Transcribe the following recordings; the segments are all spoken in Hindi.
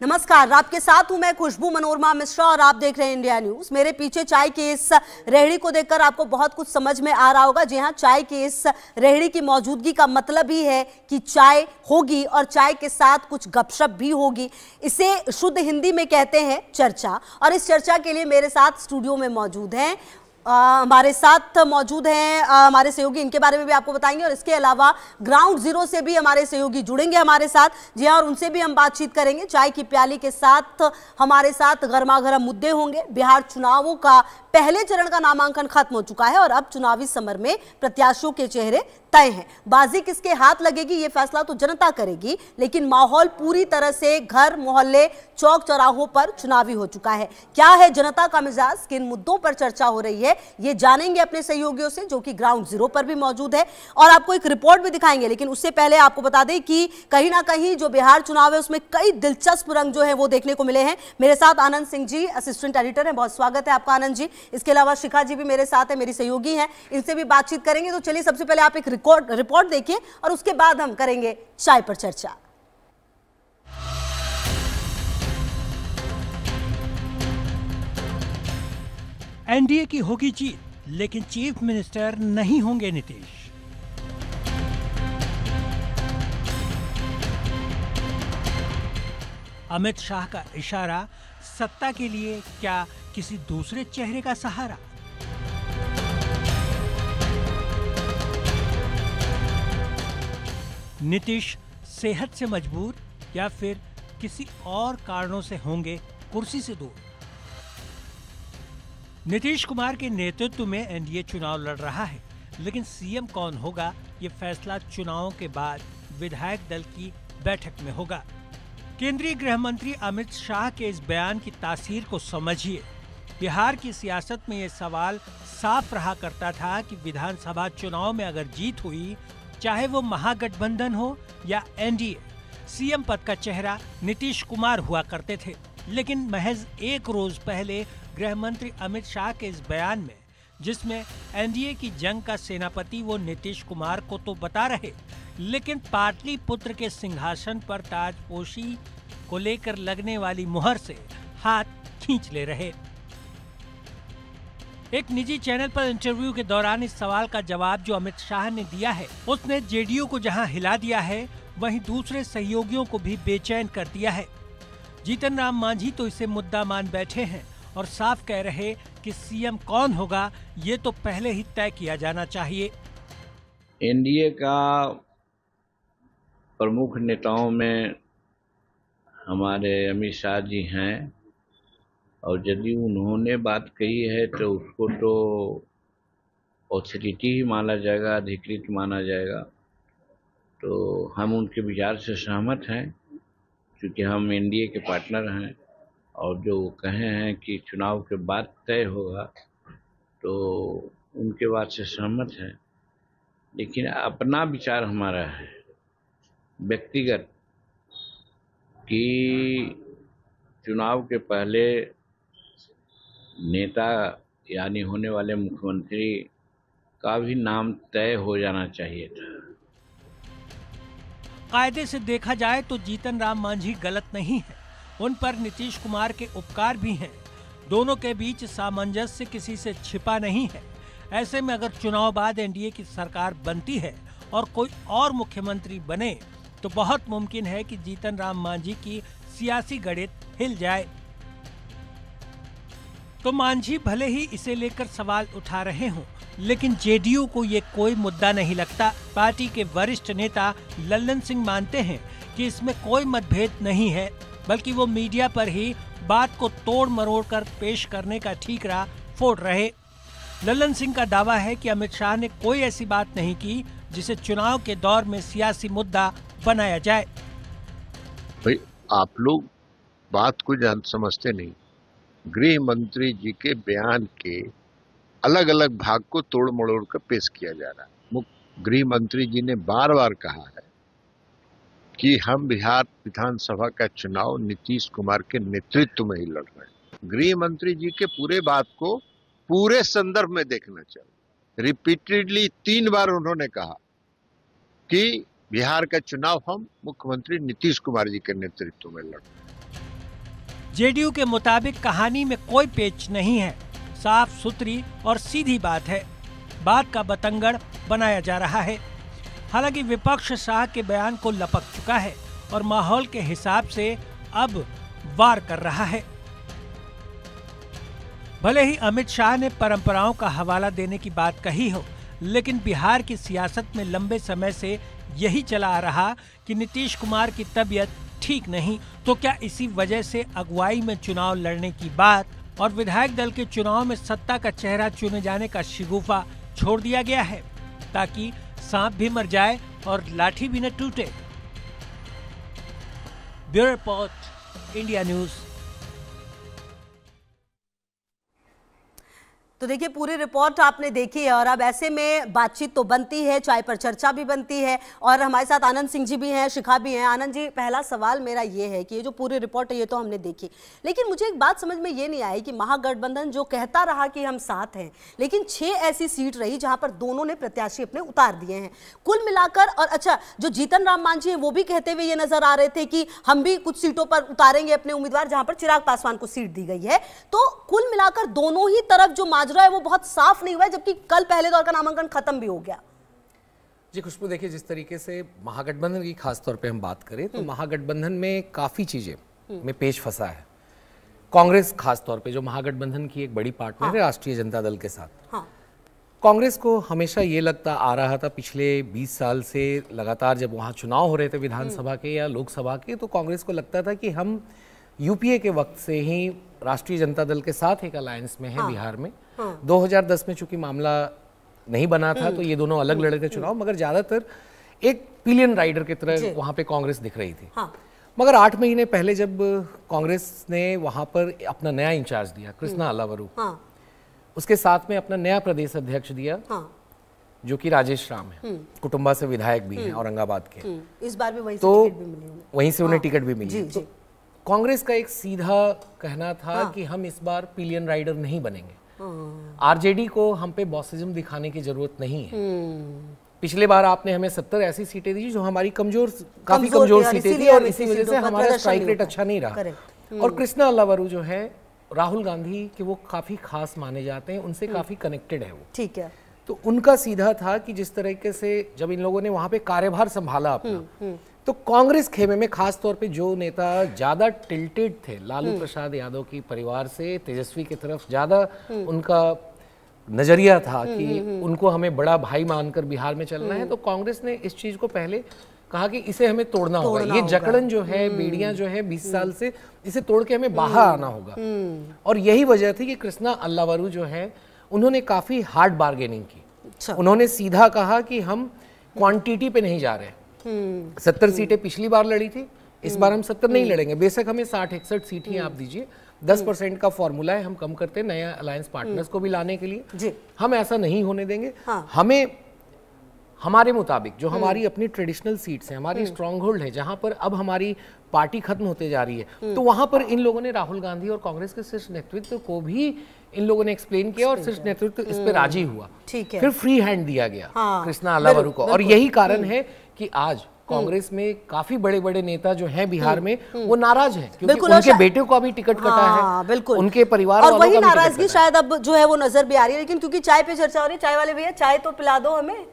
नमस्कार, आपके साथ हूं मैं खुशबू मनोरमा मिश्रा और आप देख रहे हैं इंडिया न्यूज। मेरे पीछे चाय की इस रेहड़ी को देखकर आपको बहुत कुछ समझ में आ रहा होगा। जी हां, चाय की इस रेहड़ी की मौजूदगी का मतलब ही है कि चाय होगी और चाय के साथ कुछ गपशप भी होगी। इसे शुद्ध हिंदी में कहते हैं चर्चा। और इस चर्चा के लिए मेरे साथ स्टूडियो में मौजूद हैं हमारे साथ मौजूद हैं हमारे सहयोगी, इनके बारे में भी आपको बताएंगे। और इसके अलावा ग्राउंड जीरो से भी हमारे सहयोगी जुड़ेंगे हमारे साथ। जी हाँ, और उनसे भी हम बातचीत करेंगे। चाय की प्याली के साथ हमारे साथ गर्मागर्म मुद्दे होंगे। बिहार चुनावों का पहले चरण का नामांकन खत्म हो चुका है और अब चुनावी समर में प्रत्याशियों के चेहरे तय हैं। बाजी किसके हाथ लगेगी ये फैसला तो जनता करेगी, लेकिन माहौल पूरी तरह से घर मोहल्ले चौक चौराहों पर चुनावी हो चुका है। क्या है जनता का मिजाज, किन मुद्दों पर चर्चा हो रही है, ये जानेंगे अपने सहयोगियों से जो कि ग्राउंड जीरो पर भी मौजूद है। और आपको एक रिपोर्ट भी दिखाएंगे, लेकिन उससे पहले आपको बता दें कि कहीं ना कहीं जो बिहार चुनाव है उसमें कई दिलचस्प रंग जो है वो देखने को मिले हैं। मेरे साथ आनंद सिंह जी असिस्टेंट एडिटर हैं, बहुत स्वागत है आपका आनंद जी। इसके अलावा शिखा जी भी मेरे साथ है, मेरी सहयोगी हैं, इनसे भी बातचीत करेंगे। तो चलिए सबसे पहले आप एक रिपोर्ट देखिए और उसके बाद हम करेंगे चाय पर चर्चा। एनडीए की होगी जीत, लेकिन चीफ मिनिस्टर नहीं होंगे नीतीश। अमित शाह का इशारा, सत्ता के लिए क्या किसी दूसरे चेहरे का सहारा? नीतीश सेहत से मजबूर या फिर किसी और कारणों से होंगे कुर्सी से दूर? नीतीश कुमार के नेतृत्व में एनडीए चुनाव लड़ रहा है, लेकिन सीएम कौन होगा ये फैसला चुनावों के बाद विधायक दल की बैठक में होगा। केंद्रीय गृह मंत्री अमित शाह के इस बयान की तासीर को समझिए। बिहार की सियासत में ये सवाल साफ रहा करता था कि विधानसभा चुनाव में अगर जीत हुई, चाहे वो महागठबंधन हो या एनडीए, सीएम पद का चेहरा नीतीश कुमार हुआ करते थे। लेकिन महज एक रोज पहले गृह मंत्री अमित शाह के इस बयान में, जिसमें एनडीए की जंग का सेनापति वो नीतीश कुमार को तो बता रहे, लेकिन पाटलिपुत्र के सिंहासन पर ताजपोशी को लेकर लगने वाली मुहर से हाथ खींच ले रहे। एक निजी चैनल पर इंटरव्यू के दौरान इस सवाल का जवाब जो अमित शाह ने दिया है, उसने जेडीयू को जहां हिला दिया है, वहीं दूसरे सहयोगियों को भी बेचैन कर दिया है। जीतन राम मांझी तो इसे मुद्दा मान बैठे हैं और साफ कह रहे कि सीएम कौन होगा ये तो पहले ही तय किया जाना चाहिए। एनडीए का प्रमुख नेताओं में हमारे अमित शाह जी हैं, और यदि उन्होंने बात कही है तो उसको तो ऑथोरिटी ही माना जाएगा, अधिकृत माना जाएगा। तो हम उनके विचार से सहमत हैं, क्योंकि हम एनडीए के पार्टनर हैं, और जो कहे हैं कि चुनाव के बाद तय होगा, तो उनके बात से सहमत हैं। लेकिन अपना विचार हमारा है व्यक्तिगत कि चुनाव के पहले नेता यानी होने वाले मुख्यमंत्री का भी नाम तय हो जाना चाहिए था। कायदे से देखा जाए तो जीतन राम मांझी गलत नहीं है, उन पर नीतीश कुमार के उपकार भी हैं। दोनों के बीच सामंजस्य किसी से छिपा नहीं है। ऐसे में अगर चुनाव बाद एनडीए की सरकार बनती है और कोई और मुख्यमंत्री बने, तो बहुत मुमकिन है कि जीतन राम मांझी की सियासी गणित हिल जाए। तो मांझी भले ही इसे लेकर सवाल उठा रहे हों, लेकिन जेडीयू को ये कोई मुद्दा नहीं लगता। पार्टी के वरिष्ठ नेता लल्लन सिंह मानते हैं कि इसमें कोई मतभेद नहीं है, बल्कि वो मीडिया पर ही बात को तोड़ मरोड़ कर पेश करने का ठीकरा फोड़ रहे। लल्लन सिंह का दावा है कि अमित शाह ने कोई ऐसी बात नहीं की जिसे चुनाव के दौर में सियासी मुद्दा बनाया जाए। भाई, आप लोग बात को समझते नहीं। गृह मंत्री जी के बयान के अलग अलग भाग को तोड़ मरोड़ कर पेश किया जा रहा है। गृह मंत्री जी ने बार बार कहा है कि हम बिहार विधानसभा का चुनाव नीतीश कुमार के नेतृत्व में ही लड़ रहे हैं। गृह मंत्री जी के पूरे बात को पूरे संदर्भ में देखना चाहिए। रिपीटेडली 3 बार उन्होंने कहा कि बिहार का चुनाव हम मुख्यमंत्री नीतीश कुमार जी के नेतृत्व में लड़ रहे हैं। जेडीयू के मुताबिक कहानी में कोई पेच नहीं है, साफ सुथरी और सीधी बात है। बात का बतंगड़ बनाया जा रहा है। हालांकि विपक्ष शाह के बयान को लपक चुका है और माहौल के हिसाब से अब वार कर रहा है। भले ही अमित शाह ने परंपराओं का हवाला देने की बात कही हो, लेकिन बिहार की सियासत में लंबे समय से यही चला आ रहा कि नीतीश कुमार की तबीयत ठीक नहीं, तो क्या इसी वजह से अगुवाई में चुनाव लड़ने की बात और विधायक दल के चुनाव में सत्ता का चेहरा चुने जाने का शिगुफा छोड़ दिया गया है, ताकि सांप भी मर जाए और लाठी भी न टूटे। Bureau report, India news. तो देखिए पूरी रिपोर्ट आपने देखी है और अब ऐसे में बातचीत तो बनती है, चाय पर चर्चा भी बनती है और हमारे साथ आनंद सिंह जी भी हैं, शिखा भी हैं। आनंद जी, पहला सवाल मेरा ये है कि ये जो पूरी रिपोर्ट है ये तो हमने देखी, लेकिन मुझे एक बात समझ में ये नहीं आई कि महागठबंधन जो कहता रहा कि हम साथ हैं, लेकिन 6 ऐसी सीट रही जहां पर दोनों ने प्रत्याशी अपने उतार दिए हैं कुल मिलाकर। और अच्छा, जो जीतन राम मांझी हैं वो भी कहते हुए ये नजर आ रहे थे कि हम भी कुछ सीटों पर उतारेंगे अपने उम्मीदवार, जहां पर चिराग पासवान को सीट दी गई है। तो कुल मिलाकर दोनों ही तरफ जो है वो बहुत साफ नहीं हुआ है, जबकि कल पहले दौर का नामांकन खत्म भी हो गया। जी खुशबू, देखिए जिस तरीके से महागठबंधन की खास तौर पे हम बात करें तो महागठबंधन में काफी चीजें में पेच फंसा है। कांग्रेस खास तौर पे जो महागठबंधन की एक बड़ी पार्टनर है राष्ट्रीय जनता दल के साथ, कांग्रेस को हमेशा ये लगता आ रहा था पिछले 20 साल से लगातार जब वहाँ चुनाव हो रहे थे विधानसभा के या लोकसभा के, तो कांग्रेस को लगता था कि हम यूपीए के वक्त से ही राष्ट्रीय जनता दल के साथ एक अलायंस में है बिहार में। 2010 में चूंकि मामला नहीं बना था तो ये दोनों अलग लड़े थे चुनाव, मगर ज्यादातर एक पिलियन राइडर की तरह वहां पे कांग्रेस दिख रही थी। मगर 8 महीने पहले जब कांग्रेस ने वहां पर अपना नया इंचार्ज दिया कृष्णा अल्लावरू, उसके साथ में अपना नया प्रदेश अध्यक्ष दिया जो कि राजेश राम है, कुटुंबा से विधायक भी हैं औरंगाबाद के। इस बार भी वहीं से तो टिकट भी मिली, वहीं से उन्हें टिकट भी मिली। तो कांग्रेस का एक सीधा कहना था कि हम इस बार पिलियन राइडर नहीं बनेंगे, आरजेडी को हम पे बॉसिज्म दिखाने की जरूरत नहीं है। पिछले बार आपने हमें 70 ऐसी सीटें दी जो हमारी काफी कमजोर सीटें थी और इसी वजह से हमारा स्ट्राइक रेट अच्छा नहीं रहा। और कृष्णा अल्लावरू जो है राहुल गांधी के वो काफी खास माने जाते हैं, उनसे काफी कनेक्टेड है वो। ठीक है। तो उनका सीधा था कि जिस तरीके से जब इन लोगों ने वहां पे कार्यभार संभाला अपना, तो कांग्रेस खेमे में खास तौर पे जो नेता ज्यादा टिल्टेड थे लालू प्रसाद यादव की परिवार से तेजस्वी की तरफ ज्यादा उनका नजरिया था कि उनको हमें बड़ा भाई मानकर बिहार में चलना है, तो कांग्रेस ने इस चीज को पहले कहा कि इसे हमें तोड़ना होगा। ये जकड़न जो है, बेड़ियां जो है 20 साल से, इसे तोड़ के हमें बाहर आना होगा। और यही वजह थी कि कृष्णा अल्लावरू जो है उन्होंने काफी हार्ड बार्गेनिंग की। उन्होंने सीधा कहा कि हम क्वांटिटी पे नहीं जा रहे। 70 सीटें पिछली बार लड़ी थी, इस बार हम 70 नहीं लड़ेंगे, बेशक हमें 60-61 सीट ही आप दीजिए, 10% का फॉर्मूला है, हम कम करते हैं नया अलायंस पार्टनर्स को भी लाने के लिए, हम ऐसा नहीं होने देंगे। हमें हमारे मुताबिक जो हमारी अपनी ट्रेडिशनल सीट्स हैं, हमारी स्ट्रॉन्ग होल्ड है, जहां पर अब हमारी पार्टी खत्म होते जा रही है, तो वहां पर इन लोगों ने राहुल गांधी और कांग्रेस के शीर्ष नेतृत्व को भी इन लोगों ने एक्सप्लेन किया और शीर्ष नेतृत्व इस पे राजी हुआ। ठीक है। फिर फ्री हैंड दिया गया कृष्णा अल्लावरू को, और यही कारण है कि आज कांग्रेस में काफी बड़े बड़े नेता जो हैं बिहार में वो नाराज हैं, क्योंकि उनके बेटे को अभी टिकट कटा है, बिल्कुल उनके परिवार और वही नाराजगी शायद अब जो है वो नजर भी आ रही है। लेकिन क्योंकि चाय पे चर्चा हो रही है, चाय वाले भैया चाय तो पिला दो हमें,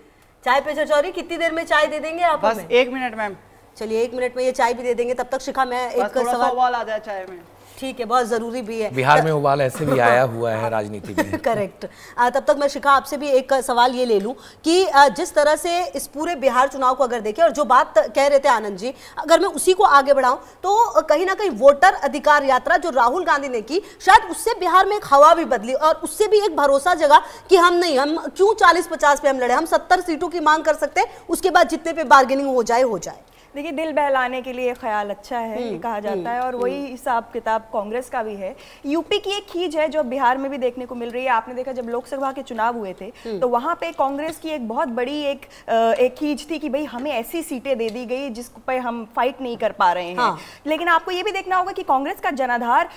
चाय पे चर्चा हो रही है, कितनी देर में चाय दे देंगे आप? बस 1 मिनट मैम। चलिए 1 मिनट में ये चाय भी दे देंगे, तब तक शिखा मैं एक सवाल उबाल आ जाए चाय में। ठीक है, बहुत जरूरी भी है, बिहार में उबाल ऐसे भी आया हुआ है राजनीति में। करेक्ट। तब तक मैं शिखा आपसे भी एक सवाल ये ले लूं कि जिस तरह से इस पूरे बिहार चुनाव को अगर देखें और जो बात कह रहे थे आनंद जी, अगर मैं उसी को आगे बढ़ाऊं तो कहीं ना कहीं वोटर अधिकार यात्रा जो राहुल गांधी ने की, शायद उससे बिहार में एक हवा भी बदली और उससे भी एक भरोसा जगा कि हम क्यों 40-50 पे हम लड़े, हम 70 सीटों की मांग कर सकते हैं, उसके बाद जितने पे बार्गेनिंग हो जाए। देखिए, दिल बहलाने के लिए ख्याल अच्छा है ये कहा जाता है, और वही हिसाब किताब कांग्रेस का भी है। यूपी की एक खींच है जो बिहार में भी देखने को मिल रही है। आपने देखा जब लोकसभा के चुनाव हुए थे तो वहां पे कांग्रेस की एक बहुत बड़ी एक खींच थी कि भाई हमें ऐसी सीटें दे दी गई जिस पे हम फाइट नहीं कर पा रहे हैं। लेकिन आपको ये भी देखना होगा कि कांग्रेस का जनाधार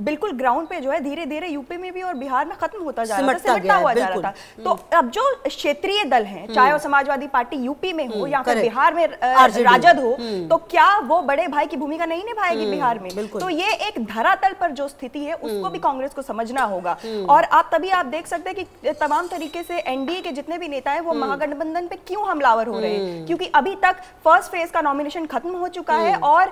बिल्कुल ग्राउंड पे जो है धीरे धीरे यूपी में भी और बिहार में खत्म होता जा रहा था, सिमटता हुआ जा रहा था। तो अब जो क्षेत्रीय दल है, चाहे वो समाजवादी पार्टी यूपी में हो या फिर बिहार में राजद हो हो तो क्या वो बड़े भाई की भूमिका नहीं निभाएगी बिहार में? तो ये एक धरातल पर जो स्थिति है उसको भी कांग्रेस को समझना होगा। और आप देख सकते हैं कि तमाम तरीके से एनडीए के जितने भी नेता हैं वो महागठबंधन पे क्यों हमलावर हो रहे हैं, क्योंकि अभी तक फर्स्ट फेज का नॉमिनेशन खत्म हो चुका है और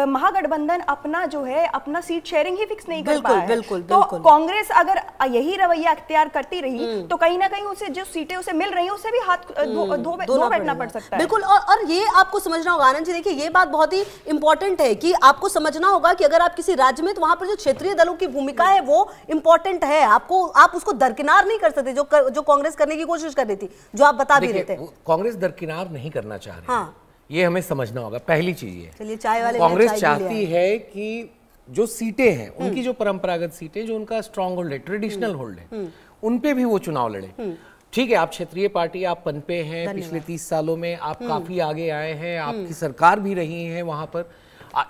महागठबंधन अपना जो है अपना सीट शेयरिंग ही फिक्स नहीं कर पाया है। तो कांग्रेस अगर यही रवैया अख्तियार करती रही तो कहीं ना कहीं उसे जो सीटें उसे मिल रही है उससे भी हाथ धो बैठना पड़ सकता है। बिल्कुल। और ये आपको समझना होगा आनंद जी, देखिए ये बात बहुत ही इंपॉर्टेंट है कि आपको समझना होगा कि अगर आप किसी राज्य में, तो वहां पर जो क्षेत्रीय दलों की भूमिका है वो इंपॉर्टेंट है। आप उसको दरकिनार नहीं कर सकते, जो कांग्रेस करने की कोशिश कर रही थी, जो आप बता भी रहे थे। कांग्रेस दरकिनार नहीं करना चाह रही है, ये हमें समझना होगा। पहली चीज ये, चलिए चाय वाले कांग्रेस चाहती है कि जो सीटें हैं उनकी, जो परंपरागत सीटें, जो उनका स्ट्रॉन्ग होल्ड है, ट्रेडिशनल होल्ड है, उन पे भी वो चुनाव लड़े। ठीक है, आप क्षेत्रीय पार्टी, आप पनपे हैं, पिछले 30 सालों में आप काफी आगे आए हैं, आपकी सरकार भी रही है वहां पर।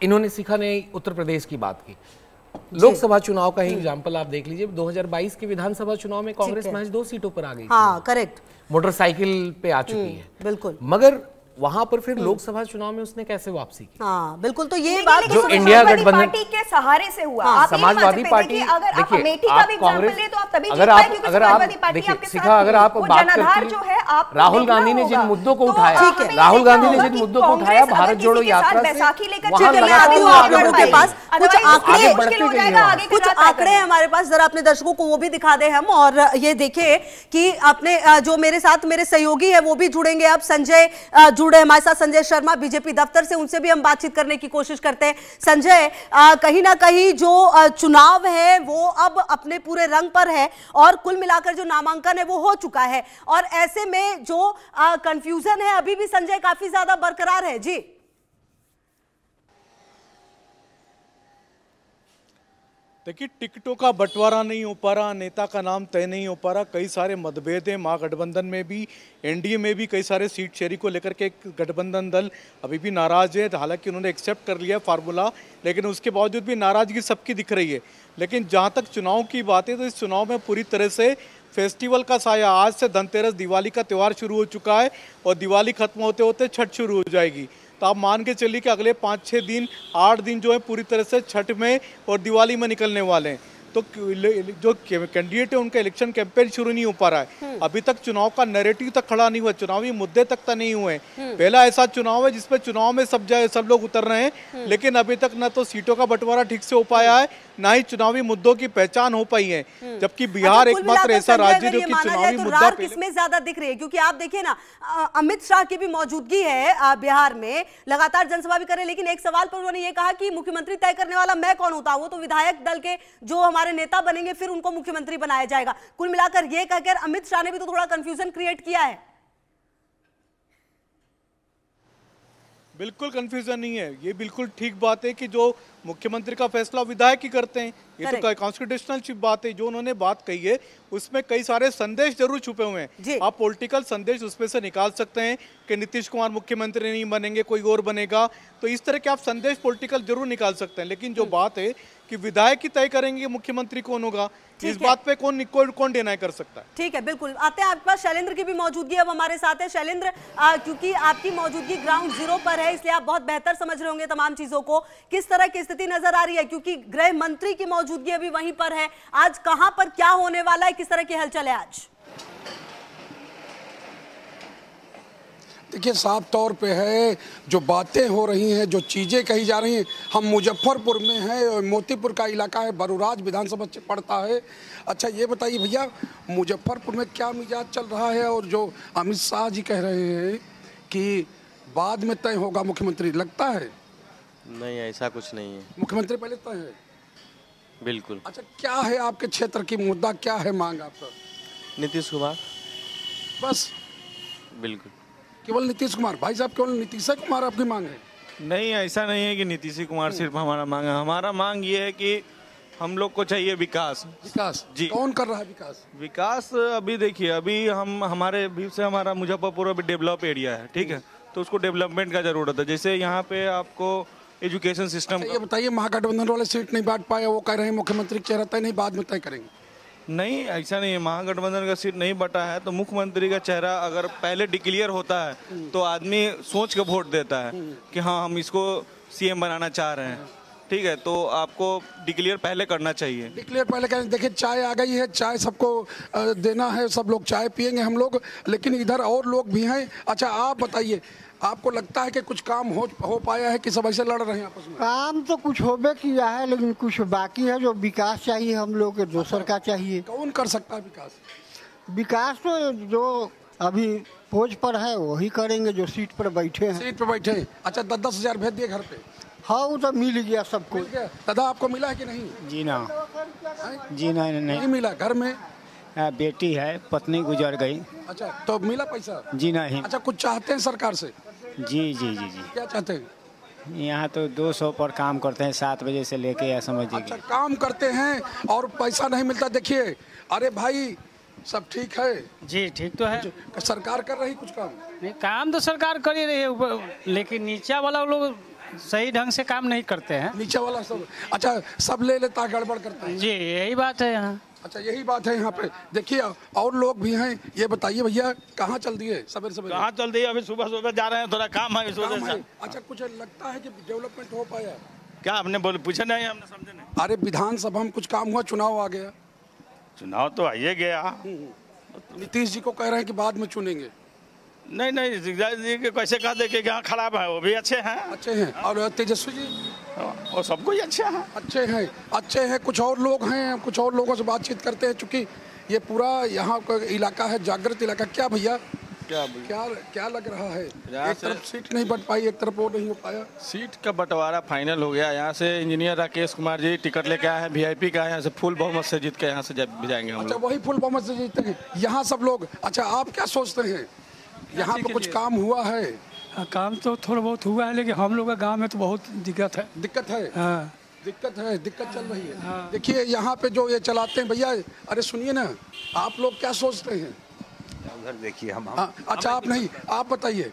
इन्होंने सीखा नहीं, उत्तर प्रदेश की बात की, लोकसभा चुनाव का ही एग्जांपल आप देख लीजिए। 2022 के विधानसभा चुनाव में कांग्रेस महज 2 सीटों पर आ गई। हाँ, करेक्ट, मोटरसाइकिल पे आ चुकी है। बिल्कुल। मगर वहां पर फिर लोकसभा चुनाव में उसने कैसे वापसी की? हाँ बिल्कुल। तो ये बात जो इंडिया गठबंधन पार्टी के सहारे से हुआ। आप समाजवादी पार्टी, अगर आप अमेठी का भी एग्जांपल ले तो आप तभी अगर आप देखिए सीखा, अगर आप बात करती हैं राहुल गांधी ने जिन मुद्दों को उठाया, राहुल गांधी ने जिन मुद्दों को उठाया भारत जोड़ो यात्रा से, आप लोगों के पास कुछ आंकड़े हैं हमारे पास, जरा अपने दर्शकों को वो भी दिखा दे हम। और ये देखे कि अपने जो मेरे साथ मेरे सहयोगी है वो भी जुड़ेंगे अब, संजय जुड़े हमारे साथ, संजय शर्मा बीजेपी दफ्तर से, उनसे भी हम बातचीत करने की कोशिश करते हैं। संजय, कहीं ना कहीं जो चुनाव है वो अब अपने पूरे रंग पर है और कुल मिलाकर जो नामांकन है वो हो चुका है, और ऐसे में जो कंफ्यूजन है अभी भी संजय काफी ज्यादा बरकरार है। जी देखिए, टिकटों का बंटवारा नहीं हो पा रहा, नेता का नाम तय नहीं हो पा रहा, कई सारे मतभेद हैं महागठबंधन में भी, एनडीए में भी कई सारे सीट शेयरिंग को लेकर के गठबंधन दल अभी भी नाराज है। हालांकि उन्होंने एक्सेप्ट कर लिया फार्मूला, लेकिन उसके बावजूद भी नाराजगी सबकी दिख रही है। लेकिन जहाँ तक चुनाव की बात है तो इस चुनाव में पूरी तरह से फेस्टिवल का साया, आज से धनतेरस दिवाली का त्यौहार शुरू हो चुका है और दिवाली खत्म होते होते छठ शुरू हो जाएगी। तो आप मान के चलिए कि अगले 5-6 दिन 8 दिन जो है पूरी तरह से छठ में और दिवाली में निकलने वाले हैं। तो जो कैंडिडेट है उनका इलेक्शन कैंपेन शुरू नहीं हो पा रहा है, अभी तक चुनाव का नैरेटिव तक खड़ा नहीं हुआ, चुनावी मुद्दे तक नहीं हुए। पहला ऐसा चुनाव है जिसपे चुनाव में सब लोग उतर रहे हैं, लेकिन अभी तक न तो सीटों का बंटवारा ठीक से हो पाया है, ना ही चुनावी मुद्दों की पहचान हो पाई है। जबकि बिहार एकमात्र ऐसा राज्य जो कि चुनावी मुद्दा किसमें ज्यादा दिख रही है, क्योंकि आप देखिए ना अमित शाह की भी मौजूदगी है बिहार में, लगातार जनसभा भी कर रहे हैं, लेकिन एक सवाल पर उन्होंने ये कहा कि मुख्यमंत्री तय करने वाला मैं कौन होता हूं, वो तो विधायक दल के जो हमारे नेता बनेंगे फिर उनको मुख्यमंत्री बनाया जाएगा। कुल मिलाकर ये कहकर अमित शाह ने भी तो थोड़ा कंफ्यूजन क्रिएट किया है। बिल्कुल कंफ्यूजन नहीं है, ये बिल्कुल ठीक बात है कि जो मुख्यमंत्री का फैसला विधायक ही करते हैं, ये तो कॉन्स्टिट्यूशनल बात है। जो उन्होंने बात कही है उसमें कई सारे संदेश जरूर छुपे हुए हैं, आप पॉलिटिकल संदेश उसमें से निकाल सकते हैं कि नीतीश कुमार मुख्यमंत्री नहीं बनेंगे, कोई और बनेगा, तो इस तरह के आप संदेश पॉलिटिकल जरूर निकाल सकते हैं। लेकिन जो बात है कि विधायक ही तय करेंगे मुख्यमंत्री कौन होगा, इस बात पे कौन डिनाई कर सकता है। ठीक है, बिल्कुल। आते हैं आपके पास, शैलेंद्र की भी मौजूदगी अब हमारे साथ है। शैलेंद्र, क्योंकि आपकी मौजूदगी ग्राउंड जीरो पर है इसलिए आप बहुत बेहतर समझ रहे होंगे तमाम चीजों को, किस तरह की स्थिति नजर आ रही है, क्योंकि गृह मंत्री की मौजूदगी अभी वहीं पर है, आज कहां पर क्या होने वाला है, किस तरह की हलचल है आज? देखिए, साफ तौर पे है, जो बातें हो रही हैं, जो चीज़ें कही जा रही हैं। हम मुजफ्फरपुर में हैं, मोतीपुर का इलाका है, बरूराज विधानसभा पड़ता है। अच्छा ये बताइए भैया, मुजफ्फरपुर में क्या मिजाज चल रहा है, और जो अमित शाह जी कह रहे हैं कि बाद में तय होगा मुख्यमंत्री, लगता है? नहीं, ऐसा कुछ नहीं है, मुख्यमंत्री पहले तय है। बिल्कुल। अच्छा, क्या है आपके क्षेत्र की मुद्दा, क्या है मांग आपका? नीतीश कुमार, बस? बिल्कुल, केवल नीतीश कुमार? भाई साहब, केवल नीतीश कुमार आपकी मांग है? नहीं, ऐसा नहीं है कि नीतीश कुमार सिर्फ हमारा मांग है। हमारा मांग ये है कि हम लोग को चाहिए विकास। विकास जी। कौन कर रहा है विकास? विकास अभी देखिए, अभी हमारे व्यू से हमारा मुजफ्फरपुर अभी डेवलप एरिया है, ठीक है, तो उसको डेवलपमेंट का जरूरत है। जैसे यहाँ पे आपको एजुकेशन सिस्टम। ये बताइए, महागठबंधन वाले सीट नहीं बांट पाए, वो कह रहे हैं मुख्यमंत्री चेहरा तय नहीं, बाद में तय करेंगे। नहीं, ऐसा नहीं है। महागठबंधन का सीट नहीं बटा है तो मुख्यमंत्री का चेहरा अगर पहले डिक्लेयर होता है तो आदमी सोच के वोट देता है कि हाँ हम इसको सीएम बनाना चाह रहे हैं। ठीक है, तो आपको डिक्लेयर पहले करना चाहिए। डिक्लेयर पहले करें। देखिए चाय आ गई है, चाय सबको देना है, सब लोग चाय पियेंगे हम लोग, लेकिन इधर और लोग भी हैं। अच्छा आप बताइए, आपको लगता है कि कुछ काम हो पाया है कि सब ऐसे लड़ रहे हैं आपस में? काम तो कुछ होबे किया है, लेकिन कुछ बाकी है। जो विकास चाहिए हम लोग के दूसर का चाहिए। कौन कर सकता है विकास? विकास तो जो अभी पोज पर है वही करेंगे जो सीट पर बैठे हैं। सीट पर बैठे हैं। अच्छा 10-10 हजार भेज दिए घर पे? हाँ वो तो मिल गया सबको। दादा आपको मिला है कि नहीं? जी ना, जी नहीं मिला। घर में बेटी है, पत्नी गुजर गई। अच्छा तो मिला पैसा? जी नहीं। अच्छा कुछ चाहते हैं सरकार से? जी जी जी जी। क्या चाहते हैं? यहाँ तो 200 पर काम करते हैं 7 बजे से लेके, या समझिए। अच्छा काम करते हैं और पैसा नहीं मिलता। देखिए अरे भाई सब ठीक है? जी ठीक तो है। सरकार कर रही कुछ काम? नहीं, काम तो सरकार कर ही रही है, लेकिन नीचे वाला लोग सही ढंग से काम नहीं करते हैं। नीचे वाला सब अच्छा सब ले लेता, गड़बड़ करता है। जी यही बात है यहाँ। अच्छा यही बात है यहाँ पे। देखिए और लोग भी हैं। ये बताइए भैया कहाँ चल दिए सवेरे सवेरे? कहाँ चल दिए? अभी सुबह सुबह जा रहे हैं, थोड़ा काम है इस वजह से। अच्छा कुछ लगता है कि डेवलपमेंट हो पाया? क्या आपने बोले, पूछे नहीं, हमने समझे नहीं। अरे विधानसभा में कुछ काम हुआ, चुनाव आ गया। चुनाव तो आइए गया। नीतीश जी को कह रहे हैं कि बाद में चुनेंगे। नहीं नहीं, जी के कैसे कह दे कि यहाँ खराब है, वो भी अच्छे हैं। अच्छे हैं। और तेजस्वी जी? वो सबको ही अच्छे हैं। अच्छे हैं, अच्छे हैं। कुछ और लोग हैं, कुछ और लोगों से बातचीत करते हैं, चूंकि ये पूरा यहाँ का इलाका है जागृत इलाका। क्या भैया क्या लग रहा है? एक तरफ सीट नहीं बट पाई, एक तरफ वो नहीं हो पाया। सीट का बंटवारा फाइनल हो गया। यहाँ से इंजीनियर राकेश कुमार जी टिकट लेके आए हैं VIP का, यहाँ से फुल बहुमत से जीत के यहाँ से जाएंगे हम। अच्छा वही फुल बहुमत से जीतते हैं यहाँ सब लोग। अच्छा आप क्या सोचते हैं, यहाँ पे कुछ काम हुआ है? काम तो थोड़ा बहुत हुआ है, लेकिन हम लोग का गांव में तो बहुत दिक्कत है। दिक्कत है? हाँ। दिक्कत चल रही है। हाँ। देखिए यहाँ पे जो ये चलाते हैं भैया, अरे सुनिए ना, आप लोग क्या सोचते हैं? उधर देखिए हम। अच्छा आप नहीं, आप बताइए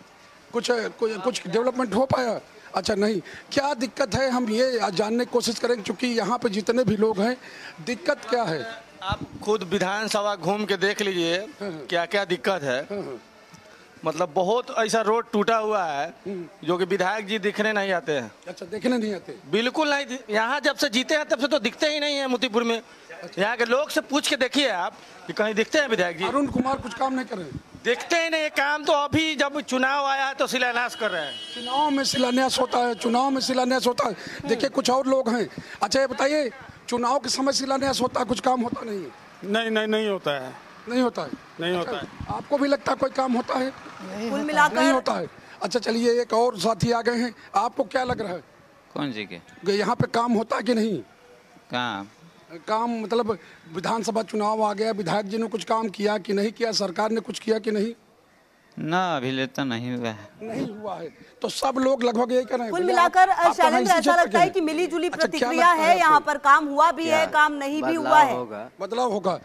कुछ डेवलपमेंट हो पाया? अच्छा नहीं, क्या दिक्कत है हम ये जानने की कोशिश करेंगे, क्योंकि यहाँ पे जितने भी लोग हैं दिक्कत क्या है? आप खुद विधानसभा घूम के देख लीजिए क्या क्या दिक्कत है। मतलब बहुत ऐसा रोड टूटा हुआ है जो कि विधायक जी दिखने नहीं आते हैं। अच्छा देखने नहीं आते? बिल्कुल नहीं। यहाँ जब से जीते हैं तब से तो दिखते ही नहीं है मोतीपुर में। यहाँ के लोग से पूछ के देखिए आप कि कहीं दिखते हैं विधायक जी? अरुण कुमार कुछ काम नहीं कर रहे? दिखते ही नहीं। काम तो अभी जब चुनाव आया है तो शिलान्यास कर रहे हैं। चुनाव में शिलान्यास होता है। देखिए कुछ और लोग हैं। अच्छा ये बताइए, चुनाव के समय शिलान्यास होता है, कुछ काम होता नहीं है? नहीं होता है। नहीं होता है? नहीं होता है। आपको भी लगता है कोई काम होता है? कुल मिलाकर नहीं होता है। अच्छा चलिए एक और साथी आ गए हैं, आपको क्या लग रहा है? कौन जी के? यहाँ पे काम होता है कि नहीं? काम मतलब विधानसभा चुनाव आ गया, विधायक जी ने कुछ काम किया कि नहीं किया, सरकार ने कुछ किया कि नहीं? ना अभी तो नहीं हुआ है। नहीं हुआ है तो सब लोग लगभग यही कर रहे हैं। कुल मिलाकर शैलेंद्र ऐसा लगता है कि मिली जुली प्रतिक्रिया है, यहाँ पर काम हुआ भी है, काम नहीं भी हुआ है। बदलाव होगा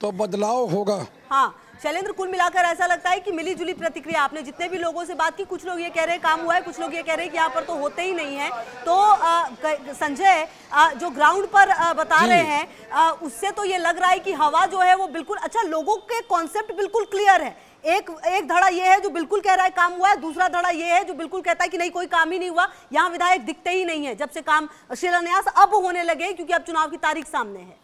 तो बदलाव होगा। हाँ शैलेंद्र, कुल मिलाकर ऐसा लगता है कि मिली जुली प्रतिक्रिया। आपने जितने भी लोगों से बात की, कुछ लोग ये कह रहे हैं काम हुआ है, कुछ लोग ये कह रहे हैं कि यहाँ पर तो होते ही नहीं है। तो संजय जो ग्राउंड पर बता रहे हैं उससे तो ये लग रहा है कि हवा जो है वो बिल्कुल, अच्छा लोगों के कॉन्सेप्ट बिल्कुल क्लियर है। एक धड़ा ये है जो बिल्कुल कह रहा है काम हुआ है, दूसरा धड़ा ये है जो बिल्कुल कहता है कि नहीं कोई काम ही नहीं हुआ, यहाँ विधायक दिखते ही नहीं है। जब से काम शिलान्यास अब होने लगे क्योंकि अब चुनाव की तारीख सामने है।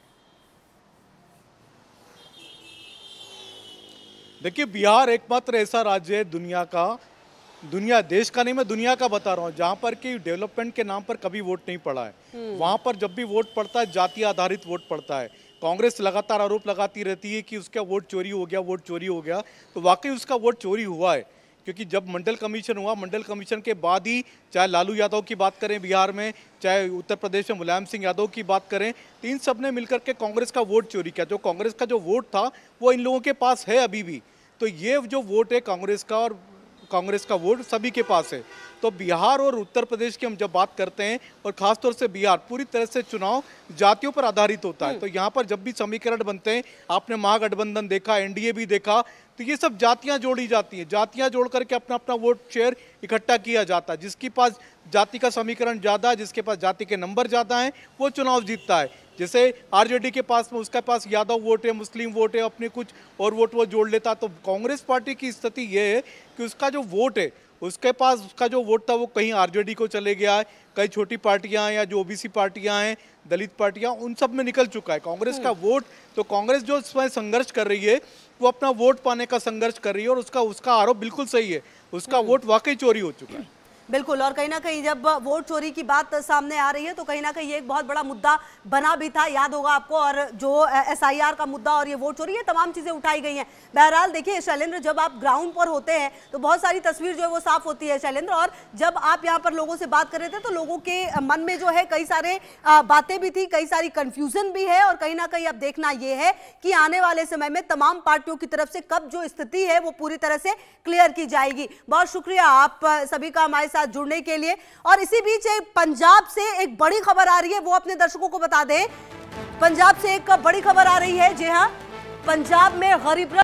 देखिए बिहार एकमात्र ऐसा राज्य है दुनिया देश का नहीं, मैं दुनिया का बता रहा हूँ, जहाँ पर कि डेवलपमेंट के नाम पर कभी वोट नहीं पड़ा है। वहाँ पर जब भी वोट पड़ता है जाति आधारित वोट पड़ता है। कांग्रेस लगातार आरोप लगाती रहती है कि उसका वोट चोरी हो गया, तो वाकई उसका वोट चोरी हुआ है। क्योंकि जब मंडल कमीशन हुआ, मंडल कमीशन के बाद ही चाहे लालू यादव की बात करें बिहार में, चाहे उत्तर प्रदेश में मुलायम सिंह यादव की बात करें, तो इन सब ने मिलकर के कांग्रेस का वोट चोरी किया। जो कांग्रेस का जो वोट था वो इन लोगों के पास है अभी भी। तो ये जो वोट है कांग्रेस का, और कांग्रेस का वोट सभी के पास है। तो बिहार और उत्तर प्रदेश की हम जब बात करते हैं, और खासतौर से बिहार, पूरी तरह से चुनाव जातियों पर आधारित होता है। तो यहाँ पर जब भी समीकरण बनते हैं, आपने महागठबंधन देखा, NDA भी देखा, तो ये सब जातियां जोड़ी जाती हैं। जातियां जोड़ करके अपना अपना वोट शेयर इकट्ठा किया जाता है। जिसके पास जाति का समीकरण ज़्यादा है, जिसके पास जाति के नंबर ज़्यादा हैं, वो चुनाव जीतता है। जैसे आरजेडी के पास में उसके पास यादव वोट है, मुस्लिम वोट है, अपने कुछ और वोट वो जोड़ लेता। तो कांग्रेस पार्टी की स्थिति ये है कि उसका जो वोट है, उसके पास उसका जो वोट था वो कहीं आरजेडी को चले गया है, कई छोटी पार्टियां या जो ओबीसी पार्टियां हैं, दलित पार्टियां, उन सब में निकल चुका है कांग्रेस का वोट। तो कांग्रेस जो इसमें संघर्ष कर रही है वो अपना वोट पाने का संघर्ष कर रही है, और उसका आरोप बिल्कुल सही है, उसका वोट वाकई चोरी हो चुका है। बिल्कुल, और कहीं ना कहीं जब वोट चोरी की बात सामने आ रही है तो कहीं ना कहीं ये एक बहुत बड़ा मुद्दा बना भी था, याद होगा आपको, और जो एसआईआर का मुद्दा और ये वोट चोरी, ये तमाम चीजें उठाई गई हैं। बहरहाल देखिए शैलेंद्र, जब आप ग्राउंड पर होते हैं तो बहुत सारी तस्वीर जो है वो साफ होती है शैलेंद्र, और जब आप यहाँ पर लोगों से बात कर रहे थे तो लोगों के मन में जो है कई सारे बातें भी थी, कई सारी कंफ्यूजन भी है, और कहीं ना कहीं अब देखना ये है कि आने वाले समय में तमाम पार्टियों की तरफ से कब जो स्थिति है वो पूरी तरह से क्लियर की जाएगी। बहुत शुक्रिया आप सभी का हमारे साथ जुड़ने के लिए। और इसी बीच पंजाब से एक बड़ी खबर आ रही है, वो अपने दर्शकों को बता दें। पंजाब से एक बड़ी खबर आ रही है, जी हाँ, पंजाब में गरीब